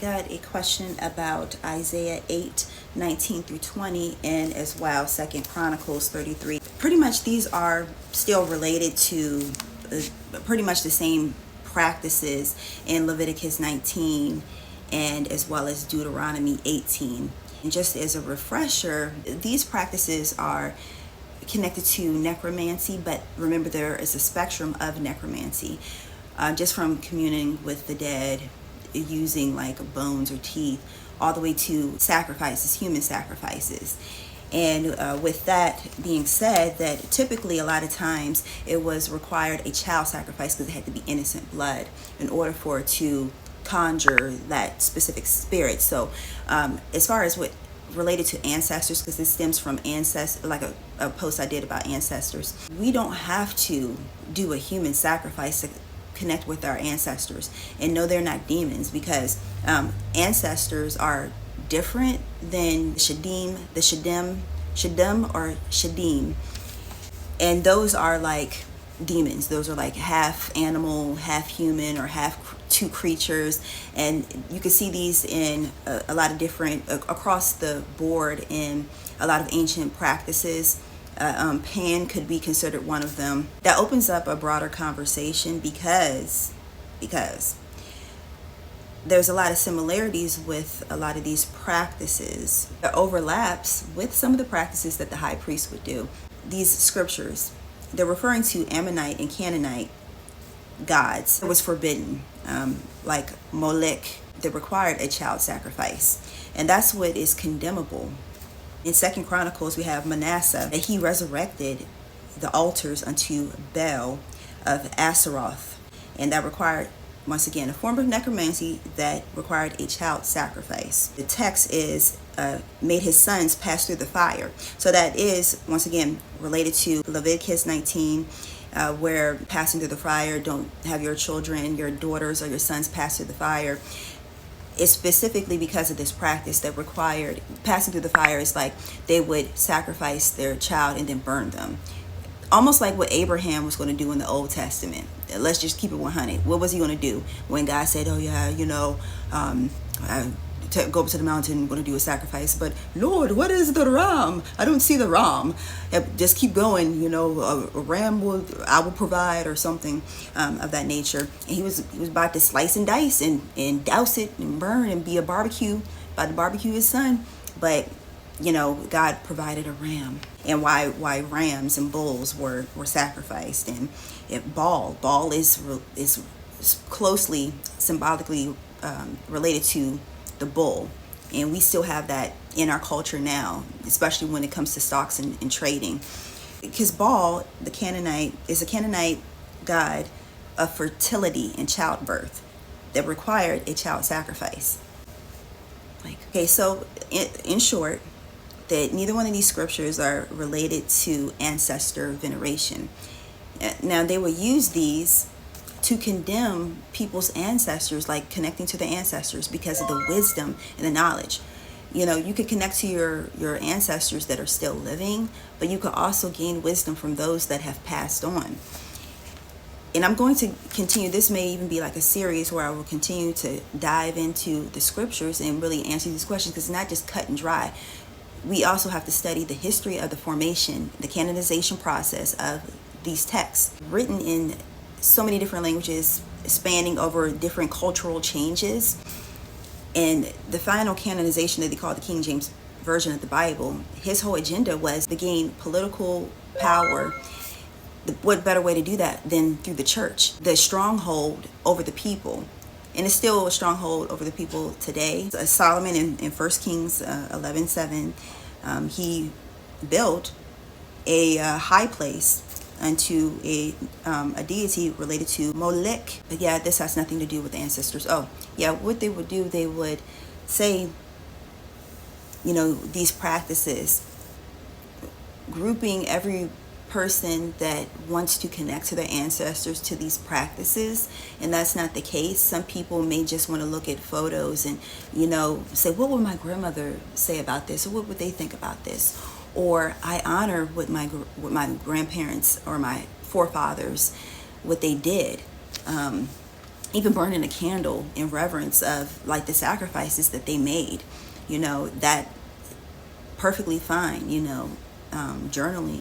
got a question about Isaiah 8:19 through 20, and as well 2 Chronicles 33. Pretty much these are still related to pretty much the same practices in Leviticus 19 and as well as Deuteronomy 18. And just as a refresher, these practices are connected to necromancy, but remember there is a spectrum of necromancy, just from communing with the dead, using like bones or teeth, all the way to sacrifices, human sacrifices. And with that being said, that typically a lot of times it was required a child sacrifice because it had to be innocent blood in order for it to conjure that specific spirit. So as far as what related to ancestors, because this stems from ancestors, like a post I did about ancestors, we don't have to do a human sacrifice to connect with our ancestors. And no, they're not demons, because ancestors are different than Shadim, or Shadim, and those are like demons. Those are like half animal, half human, or half two creatures, and you can see these in a lot of different across the board in a lot of ancient practices. Pan could be considered one of them. That opens up a broader conversation because there's a lot of similarities with a lot of these practices. There overlaps with some of the practices that the high priest would do. These scriptures, they're referring to Ammonite and Canaanite gods. It was forbidden, like Molech, that required a child sacrifice, and that's what is condemnable. In 2 Chronicles, we have Manasseh, that he resurrected the altars unto Baal of Aseroth, and that required, once again, a form of necromancy that required a child sacrifice. The text is made his sons pass through the fire. So that is, once again, related to Leviticus 19, where passing through the fire, don't have your children, your daughters, or your sons pass through the fire. It's specifically because of this practice that required passing through the fire. Is like they would sacrifice their child and then burn them. Almost like what Abraham was going to do in the Old Testament. Let's just keep it 100. What was he going to do when God said, oh yeah, go up to the mountain, I'm going to do a sacrifice, but Lord, what is the ram? I don't see the ram. Just keep going, a ram I will provide, or something of that nature. And he was about to slice and dice and douse it and burn and be about to barbecue his son. But God provided a ram. And why rams and bulls were sacrificed. And Baal is closely symbolically related to the bull, and we still have that in our culture now, especially when it comes to stocks and trading, because Baal, the Canaanite, is a Canaanite god of fertility and childbirth that required a child sacrifice. So in short, that neither one of these scriptures are related to ancestor veneration. Now, they will use these to condemn people's ancestors, like connecting to the ancestors because of the wisdom and the knowledge. You could connect to your ancestors that are still living, but you could also gain wisdom from those that have passed on. And I'm going to continue. This may even be like a series where I will continue to dive into the scriptures and really answer these questions, because it's not just cut and dry. We also have to study the history of the formation, the canonization process of these texts, written in so many different languages, spanning over different cultural changes. And the final canonization that they call the King James Version of the Bible, his whole agenda was to gain political power. What better way to do that than through the church, the stronghold over the people? And it's still a stronghold over the people today. Solomon in 1 Kings 11:7, he built a high place unto a deity related to Molech. But yeah, this has nothing to do with the ancestors. Oh yeah, what they would do, they would say, these practices, grouping every person that wants to connect to their ancestors to these practices, and that's not the case. Some people may just want to look at photos and say, what would my grandmother say about this, or what would they think about this? Or I honor what my grandparents or my forefathers, what they did. even burning a candle in reverence of like the sacrifices that they made, that perfectly fine, journaling.